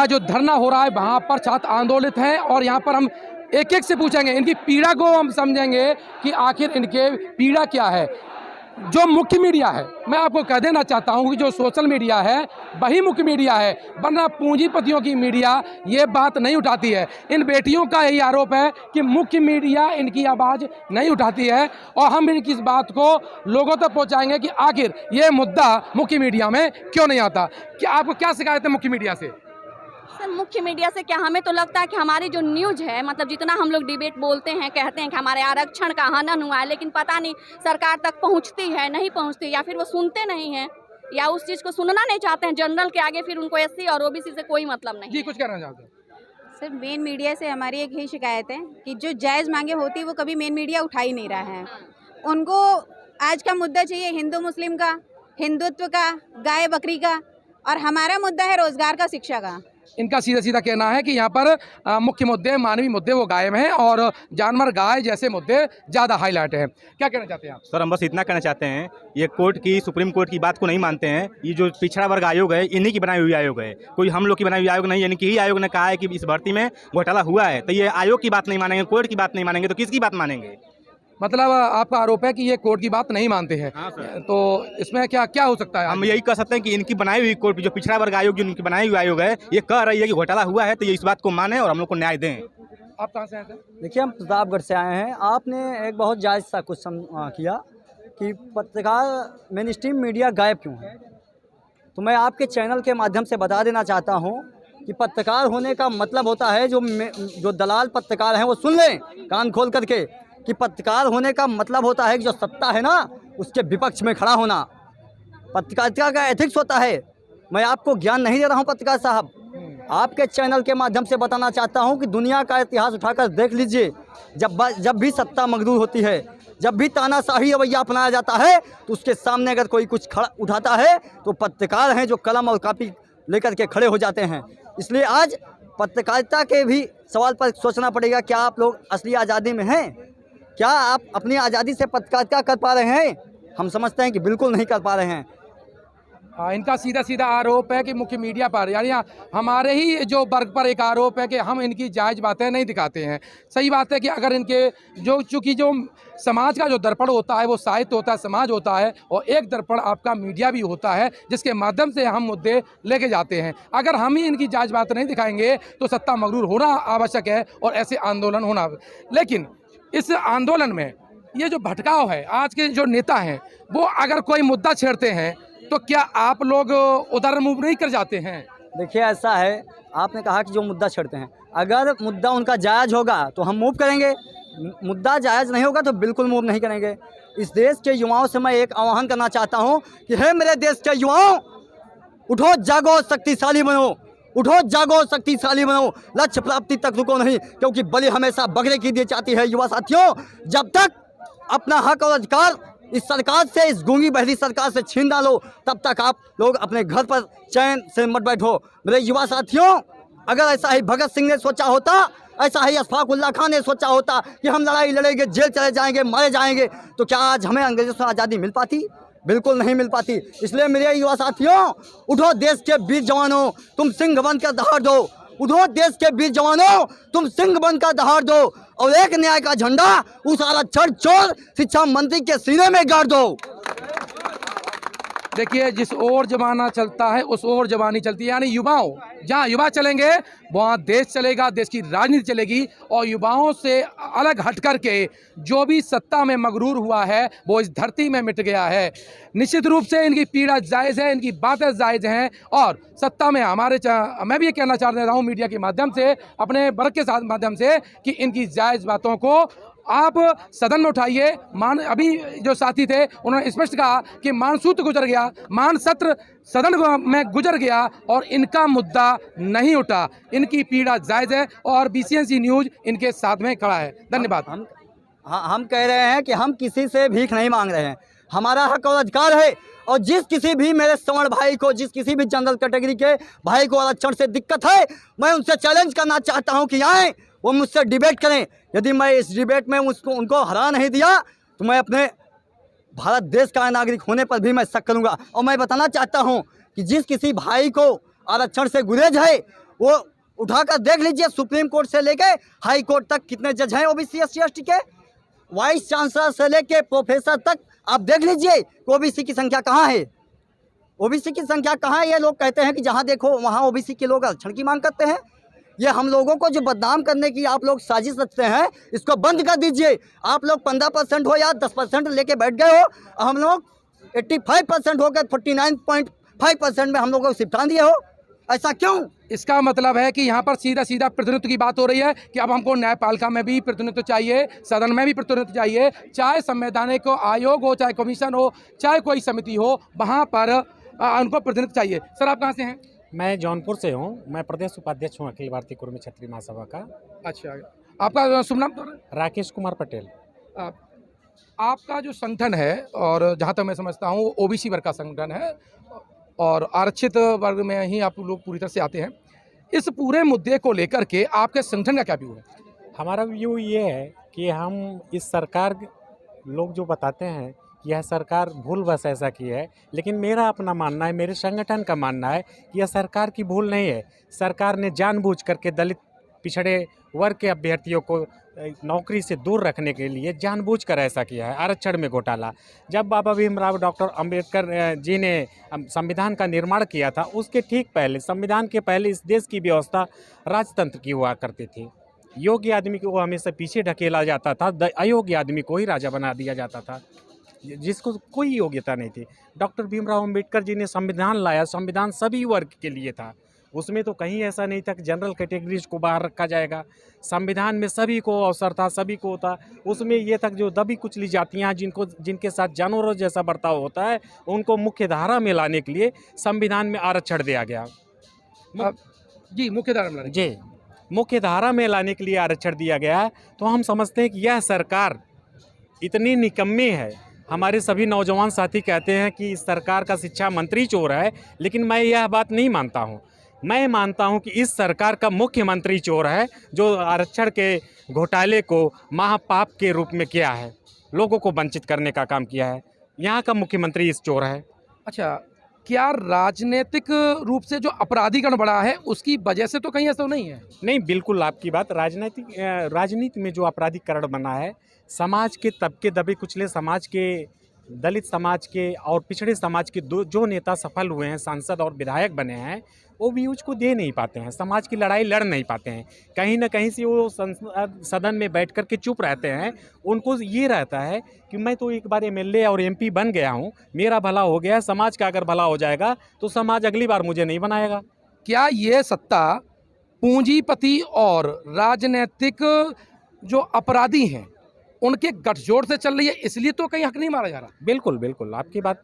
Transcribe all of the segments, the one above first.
का जो धरना हो रहा है वहाँ पर छात्र आंदोलित हैं और यहाँ पर हम एक एक से पूछेंगे, इनकी पीड़ा को हम समझेंगे कि आखिर इनके पीड़ा क्या है। जो मुख्य मीडिया है, मैं आपको कह देना चाहता हूँ कि जो सोशल मीडिया है वही मुख्य मीडिया है, वरना पूंजीपतियों की मीडिया ये बात नहीं उठाती है। इन बेटियों का यही आरोप है कि मुख्य मीडिया इनकी आवाज़ नहीं उठाती है और हम इनकी इस बात को लोगों तक पहुँचाएंगे कि आखिर ये मुद्दा मुख्य मीडिया में क्यों नहीं आता। क्या आपको क्या शिकायत है मुख्य मीडिया से? सर, मुख्य मीडिया से क्या, हमें तो लगता है कि हमारी जो न्यूज़ है, मतलब जितना हम लोग डिबेट बोलते हैं, कहते हैं कि हमारे आरक्षण का हनन हुआ है, लेकिन पता नहीं सरकार तक पहुंचती है नहीं पहुंचती, या फिर वो सुनते नहीं हैं या उस चीज़ को सुनना नहीं चाहते हैं। जनरल के आगे फिर उनको एससी और ओबीसी से कोई मतलब नहीं। जी, कुछ कहना चाहते हैं? सर, मेन मीडिया से हमारी एक ही शिकायत है कि जो जायज़ मांगे होती है वो कभी मेन मीडिया उठा ही नहीं रहा है। उनको आज का मुद्दा चाहिए हिंदू मुस्लिम का, हिंदुत्व का, गाय बकरी का, और हमारा मुद्दा है रोजगार का, शिक्षा का। इनका सीधा सीधा कहना है कि यहाँ पर मुख्य मुद्दे, मानवीय मुद्दे वो गायब हैं और जानवर गाय जैसे मुद्दे ज़्यादा हाईलाइट हैं। क्या कहना चाहते हैं आप? सर, हम बस इतना कहना चाहते हैं, ये कोर्ट की, सुप्रीम कोर्ट की बात को नहीं मानते हैं। ये जो पिछड़ा वर्ग आयोग है, इन्हीं की बनाई हुई आयोग है, कोई हम लोग की बनाई हुई आयोग नहीं है। इनकी ही आयोग ने कहा है कि इस भर्ती में घोटाला हुआ है, तो ये आयोग की बात नहीं मानेंगे, कोर्ट की बात नहीं मानेंगे तो किसकी बात मानेंगे? मतलब आपका आरोप है कि ये कोर्ट की बात नहीं मानते हैं। हाँ सर। तो इसमें क्या क्या हो सकता है? हम यही कह सकते हैं कि इनकी बनाई हुई कोर्ट, जो पिछड़ा वर्ग आयोग, जो इनकी बनाई हुई आयोग है, ये कह रही है कि घोटाला हुआ है, तो ये इस बात को माने और हम लोग को न्याय दें। आप कहाँ से आए थे? देखिए, हम प्रतापगढ़ से आए हैं। आपने एक बहुत जायज़ सा क्वेश्चन किया कि पत्रकार मेन स्ट्रीम मीडिया गायब क्यों है। तो मैं आपके चैनल के माध्यम से बता देना चाहता हूं कि पत्रकार होने का मतलब होता है, जो दलाल पत्रकार हैं वो सुन लें कान खोल करके, कि पत्रकार होने का मतलब होता है कि जो सत्ता है ना उसके विपक्ष में खड़ा होना। पत्रकारिता का एथिक्स होता है। मैं आपको ज्ञान नहीं दे रहा हूं पत्रकार साहब, आपके चैनल के माध्यम से बताना चाहता हूं कि दुनिया का इतिहास उठाकर देख लीजिए। जब भी सत्ता मकदूर होती है, जब भी तानाशाही रवैया अपनाया जाता है, तो उसके सामने अगर कोई कुछ खड़ा उठाता है तो पत्रकार हैं जो कलम और कापी लेकर के खड़े हो जाते हैं। इसलिए आज पत्रकारिता के भी सवाल पर सोचना पड़ेगा, क्या आप लोग असली आज़ादी में हैं? क्या आप अपनी आज़ादी से पत्रकारिता कर पा रहे हैं? हम समझते हैं कि बिल्कुल नहीं कर पा रहे हैं। इनका सीधा सीधा आरोप है कि मुख्य मीडिया पर, यानी हमारे ही जो वर्ग पर एक आरोप है कि हम इनकी जायज़ बातें नहीं दिखाते हैं। सही बात है कि अगर इनके चूँकि जो समाज का जो दर्पण होता है वो साहित्य होता है, समाज होता है, और एक दर्पण आपका मीडिया भी होता है जिसके माध्यम से हम मुद्दे लेके जाते हैं। अगर हम ही इनकी जायज़ बातें नहीं दिखाएंगे तो सत्ता मगरूर होना आवश्यक है और ऐसे आंदोलन होना। लेकिन इस आंदोलन में ये जो भटकाव है, आज के जो नेता हैं वो अगर कोई मुद्दा छेड़ते हैं तो क्या आप लोग उधर मूव नहीं कर जाते हैं? देखिए, ऐसा है, आपने कहा कि जो मुद्दा छेड़ते हैं, अगर मुद्दा उनका जायज़ होगा तो हम मूव करेंगे, मुद्दा जायज़ नहीं होगा तो बिल्कुल मूव नहीं करेंगे। इस देश के युवाओं से मैं एक आह्वान करना चाहता हूं कि हे मेरे देश के युवाओं, उठो जागो, शक्तिशाली बनो, उठो जागो, शक्तिशाली बनो, लक्ष्य प्राप्ति तक रुको नहीं, क्योंकि बलि हमेशा बकरे की दी जाती है। युवा साथियों, जब तक अपना हक और अधिकार इस सरकार से, इस गूंगी बहरी सरकार से छीन ना लो, तब तक आप लोग अपने घर पर चैन से मत बैठो। मेरे युवा साथियों, अगर ऐसा ही भगत सिंह ने सोचा होता, ऐसा ही अशफाक उल्लाह खान ने सोचा होता कि हम लड़ाई लड़ेंगे, जेल चले जाएंगे, मारे जाएंगे, तो क्या आज हमें अंग्रेजों से आज़ादी मिल पाती? बिल्कुल नहीं मिल पाती। इसलिए मेरे युवा साथियों, उठो देश के वीर जवानों, तुम सिंह बनकर दहाड़ दो। उठो देश के वीर जवानों, तुम सिंह बनकर दहाड़ दो और एक न्याय का झंडा उस आरक्षण चोर शिक्षा मंत्री के सीने में गाड़ दो। देखिए, जिस ओर जमाना चलता है उस ओर जवानी चलती है, यानी युवाओं, जहाँ युवा चलेंगे वहाँ देश चलेगा, देश की राजनीति चलेगी। और युवाओं से अलग हट कर के जो भी सत्ता में मगरूर हुआ है वो इस धरती में मिट गया है। निश्चित रूप से इनकी पीड़ा जायज़ है, इनकी बातें जायज़ हैं, और सत्ता में मैं भी ये कहना चाह रहा हूँ मीडिया के माध्यम से, अपने वर्ग के साथ माध्यम से, कि इनकी जायज़ बातों को आप सदन में उठाइए। अभी जो साथी थे उन्होंने स्पष्ट कहा कि मानसूत्र गुजर गया, मान सत्र सदन में गुजर गया और इनका मुद्दा नहीं उठा। इनकी पीड़ा जायज़ है और BCNC न्यूज़ इनके साथ में खड़ा है। धन्यवाद। हम कह रहे हैं कि हम किसी से भीख नहीं मांग रहे हैं, हमारा हक और अधिकार है। और जिस किसी भी मेरे सवर्ण भाई को, जिस किसी भी जनरल कैटेगरी के भाई को आरक्षण से दिक्कत है, मैं उनसे चैलेंज करना चाहता हूं कि आए वो मुझसे डिबेट करें। यदि मैं इस डिबेट में उनको हरा नहीं दिया तो मैं अपने भारत देश का नागरिक होने पर भी मैं शक करूँगा। और मैं बताना चाहता हूँ कि जिस किसी भाई को आरक्षण से गुरेज है वो उठाकर देख लीजिए, सुप्रीम कोर्ट से लेके हाई कोर्ट तक कितने जज हैं ओबीसी एससी एसटी के, वाइस चांसलर से लेके प्रोफेसर तक आप देख लीजिए ओबीसी की संख्या कहाँ है, ओबीसी की संख्या कहाँ है। ये लोग कहते हैं कि जहाँ देखो वहाँ ओबीसी के लोग आरक्षण की मांग करते हैं। ये हम लोगों को जो बदनाम करने की आप लोग साजिश रचते हैं, इसको बंद कर दीजिए। आप लोग 15% हो या 10% लेके बैठ गए हो, हम लोग 85% हो गए, 49.5% में हम लोगों को सिमटा दिए हो, ऐसा क्यों? इसका मतलब है कि यहाँ पर सीधा सीधा प्रतिनिधित्व की बात हो रही है कि अब हमको न्यायपालिका में भी प्रतिनिधित्व चाहिए, सदन में भी प्रतिनिधित्व चाहिए, चाहे संवैधानिक आयोग हो, चाहे कमीशन हो, चाहे कोई समिति हो, वहाँ पर उनको प्रतिनिधित्व चाहिए। सर आप कहाँ से हैं? मैं जौनपुर से हूँ। मैं प्रदेश उपाध्यक्ष हूँ अखिल भारतीय कुर्मी क्षत्रिय महासभा का। अच्छा, आपका शुभ नाम? राकेश कुमार पटेल। आपका जो संगठन है, और जहाँ तक मैं समझता हूँ ओबीसी वर्ग का संगठन है और आरक्षित वर्ग में ही आप लोग पूरी तरह से आते हैं। इस पूरे मुद्दे को लेकर के आपके संगठन का क्या व्यू है? हमारा व्यू ये है कि हम इस सरकार, लोग जो बताते हैं यह सरकार भूल बस ऐसा की है, लेकिन मेरा अपना मानना है, मेरे संगठन का मानना है कि यह सरकार की भूल नहीं है। सरकार ने जानबूझ करके दलित पिछड़े वर्ग के अभ्यर्थियों को नौकरी से दूर रखने के लिए जानबूझकर ऐसा किया है। आरक्षण में घोटाला, जब बाबा भीमराव डॉक्टर अंबेडकर जी ने संविधान का निर्माण किया था, उसके ठीक पहले, संविधान के पहले इस देश की व्यवस्था राजतंत्र की हुआ करती थी। योग्य आदमी को हमेशा पीछे ढकेला जाता था, अयोग्य आदमी को ही राजा बना दिया जाता था, जिसको कोई योग्यता नहीं थी। डॉक्टर भीमराव अंबेडकर जी ने संविधान लाया, संविधान सभी वर्ग के लिए था। उसमें तो कहीं ऐसा नहीं था कि जनरल कैटेगरीज को बाहर रखा जाएगा। संविधान में सभी को अवसर था, सभी को था। उसमें ये तक जो दबी कुचली जातियाँ, जिनके साथ जानवरों जैसा बर्ताव होता है, उनको मुख्य धारा में लाने के लिए संविधान में आरक्षण दिया गया। जी, मुख्य धारा में जी, मुख्य धारा में लाने के लिए आरक्षण दिया गया। तो हम समझते हैं कि यह सरकार इतनी निकम्मी है। हमारे सभी नौजवान साथी कहते हैं कि इस सरकार का शिक्षा मंत्री चोर है, लेकिन मैं यह बात नहीं मानता हूं। मैं मानता हूं कि इस सरकार का मुख्यमंत्री चोर है, जो आरक्षण के घोटाले को महापाप के रूप में किया है, लोगों को वंचित करने का काम किया है। यहाँ का मुख्यमंत्री इस चोर है। अच्छा, क्या राजनीतिक रूप से जो अपराधीकरण बढ़ा है उसकी वजह से तो कहीं ऐसा नहीं है? नहीं, बिल्कुल आपकी बात। राजनीति में जो अपराधीकरण बना है, समाज के तबके, दबे कुचले समाज के, दलित समाज के और पिछड़े समाज के जो नेता सफल हुए हैं, सांसद और विधायक बने हैं, वो भी उसको दे नहीं पाते हैं, समाज की लड़ाई लड़ नहीं पाते हैं। कहीं ना कहीं से वो सदन में बैठ कर के चुप रहते हैं। उनको ये रहता है कि मैं तो एक बार एमएलए और एमपी बन गया हूँ, मेरा भला हो गया, समाज का अगर भला हो जाएगा तो समाज अगली बार मुझे नहीं बनाएगा। क्या ये सत्ता पूंजीपति और राजनीतिक जो अपराधी हैं उनके गठजोड़ से चल रही है, इसलिए तो कहीं हक नहीं मारा जा रहा? बिल्कुल बिल्कुल, आपकी बात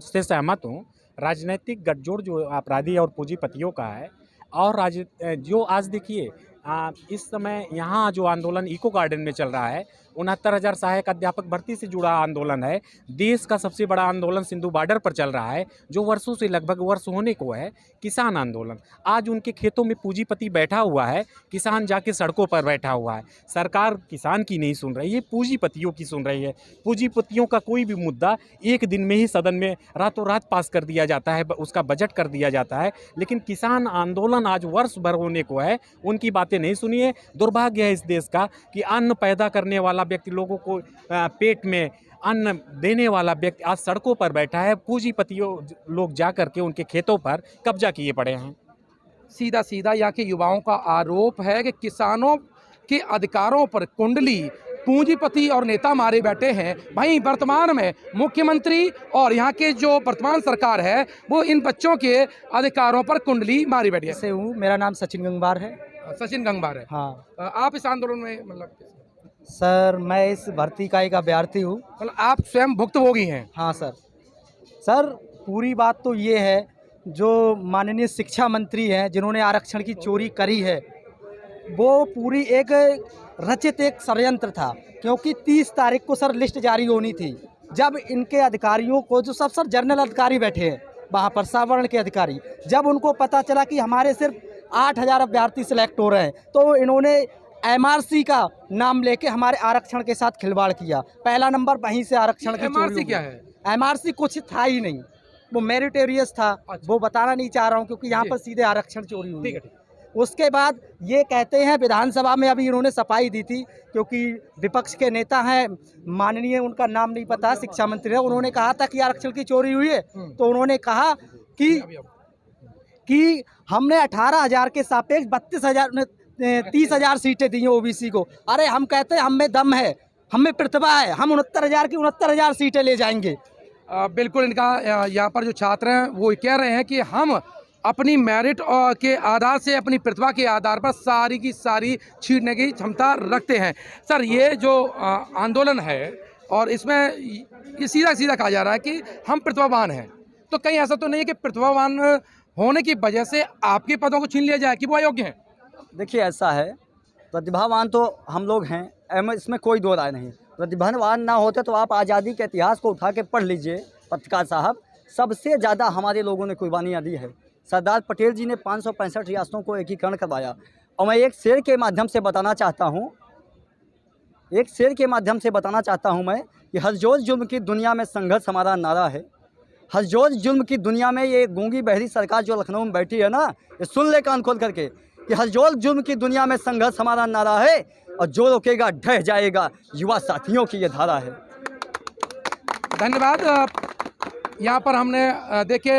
से सहमत हूँ। राजनीतिक गठजोड़ जो अपराधी और पूंजीपतियों का है, और जो आज देखिए इस समय यहाँ जो आंदोलन इको गार्डन में चल रहा है, 69,000 सहायक अध्यापक भर्ती से जुड़ा आंदोलन है। देश का सबसे बड़ा आंदोलन सिंधु बॉर्डर पर चल रहा है, जो वर्षों से, लगभग वर्ष होने को है, किसान आंदोलन। आज उनके खेतों में पूंजीपति बैठा हुआ है, किसान जाके सड़कों पर बैठा हुआ है। सरकार किसान की नहीं सुन रही है, पूंजीपतियों की सुन रही है। पूंजीपतियों का कोई भी मुद्दा एक दिन में ही सदन में रातों रात पास कर दिया जाता है, उसका बजट कर दिया जाता है, लेकिन किसान आंदोलन आज वर्ष भर होने को है, उनकी बातें नहीं सुनिए। दुर्भाग्य है इस देश का कि अन्न पैदा करने वाला व्यक्ति, लोगों को पेट में अन्न देने वाला व्यक्ति आज सड़कों पर बैठा है। पूंजीपतियों लोग जा करके उनके खेतों पर कब्जा किए पड़े हैं। सीधा सीधा यहाँ के युवाओं का आरोप है कि किसानों के अधिकारों पर कुंडली पूंजीपति और नेता मारे बैठे हैं। वहीं वर्तमान में मुख्यमंत्री और यहाँ के जो वर्तमान सरकार है, वो इन बच्चों के अधिकारों पर कुंडली मारी बैठी है। से हूँ, मेरा नाम सचिन गंगवार है। सचिन गंगवार है। हाँ आप इस आंदोलन में मतलब? सर, मैं इस भर्ती का एक अभ्यर्थी हूँ। मतलब आप स्वयं भुक्तभोगी हैं? हाँ सर, पूरी बात तो ये है, जो माननीय शिक्षा मंत्री हैं, जिन्होंने आरक्षण की चोरी करी है, वो पूरी एक रचित एक षड्यंत्र था। क्योंकि 30 तारीख को सर लिस्ट जारी होनी थी, जब इनके अधिकारियों को, जो सब सर जनरल अधिकारी बैठे हैं वहाँ पर, सावर्ण के अधिकारी, जब उनको पता चला कि हमारे सिर्फ 8,000 अभ्यर्थी सिलेक्ट हो रहे हैं, तो इन्होंने एमआरसी का नाम लेके हमारे आरक्षण के साथ खिलवाड़ किया। पहला नंबर वहीं से आरक्षण की एमआरसी क्या है? एमआरसी कुछ था ही नहीं, वो मेरिटोरियस था। वो बताना नहीं चाह रहा हूँ, क्योंकि यहाँ पर सीधे आरक्षण चोरी हुई। ठीक है। उसके बाद ये कहते हैं, विधानसभा में अभी इन्होंने सफाई दी थी, क्योंकि विपक्ष के नेता हैं, माननीय उनका नाम नहीं पता, शिक्षा मंत्री है, उन्होंने कहा था कि आरक्षण की चोरी हुई है। तो उन्होंने कहा कि हमने 18,000 के सापेक्ष 30,000 सीटें दी हैं ओबीसी को। अरे हम कहते हैं हम में दम है, हम में प्रतिभा है, हम 69,000 की 69,000 सीटें ले जाएंगे। बिल्कुल, इनका यहाँ पर जो छात्र हैं वो कह रहे हैं कि हम अपनी मेरिट और के आधार से, अपनी प्रतिभा के आधार पर सारी की सारी छीनने की क्षमता रखते हैं। सर, ये जो आंदोलन है और इसमें ये सीधा सीधा कहा जा रहा है कि हम प्रतिभावान हैं, तो कहीं ऐसा तो नहीं है कि प्रतिभावान होने की वजह से आपके पदों को छीन लिया जाए कि वो अयोग्य हैं? देखिए, ऐसा है, प्रतिभावान तो हम लोग हैं, इसमें कोई दो राय नहीं। प्रतिभावान ना होते तो आप आज़ादी के इतिहास को उठा के पढ़ लीजिए पत्रकार साहब, सबसे ज़्यादा हमारे लोगों ने कुर्बानियाँ दी है। सरदार पटेल जी ने 565 रियासतों को एकीकरण करवाया। और मैं एक शेर के माध्यम से बताना चाहता हूँ, मैं कि हर जोर जुल्म की दुनिया में संघर्ष हमारा नारा है। हर जोर जुल्म की दुनिया में ये गूंगी बहरी सरकार जो लखनऊ में बैठी है ना, ये सुन ले कान खोल करके कि हर जोर जुल्म की दुनिया में संघर्ष हमारा नारा है, और जो रोकेगा ढह जाएगा, युवा साथियों की ये धारा है। धन्यवाद। यहाँ पर हमने देखे,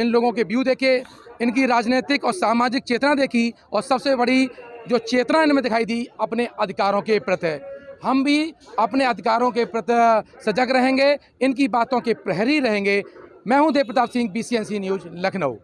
इन लोगों के व्यू देखे, इनकी राजनीतिक और सामाजिक चेतना देखी, और सबसे बड़ी जो चेतना इनमें दिखाई दी अपने अधिकारों के प्रति। हम भी अपने अधिकारों के प्रति सजग रहेंगे, इनकी बातों के प्रहरी रहेंगे। मैं हूं देव प्रताप सिंह, BCNC न्यूज़, लखनऊ।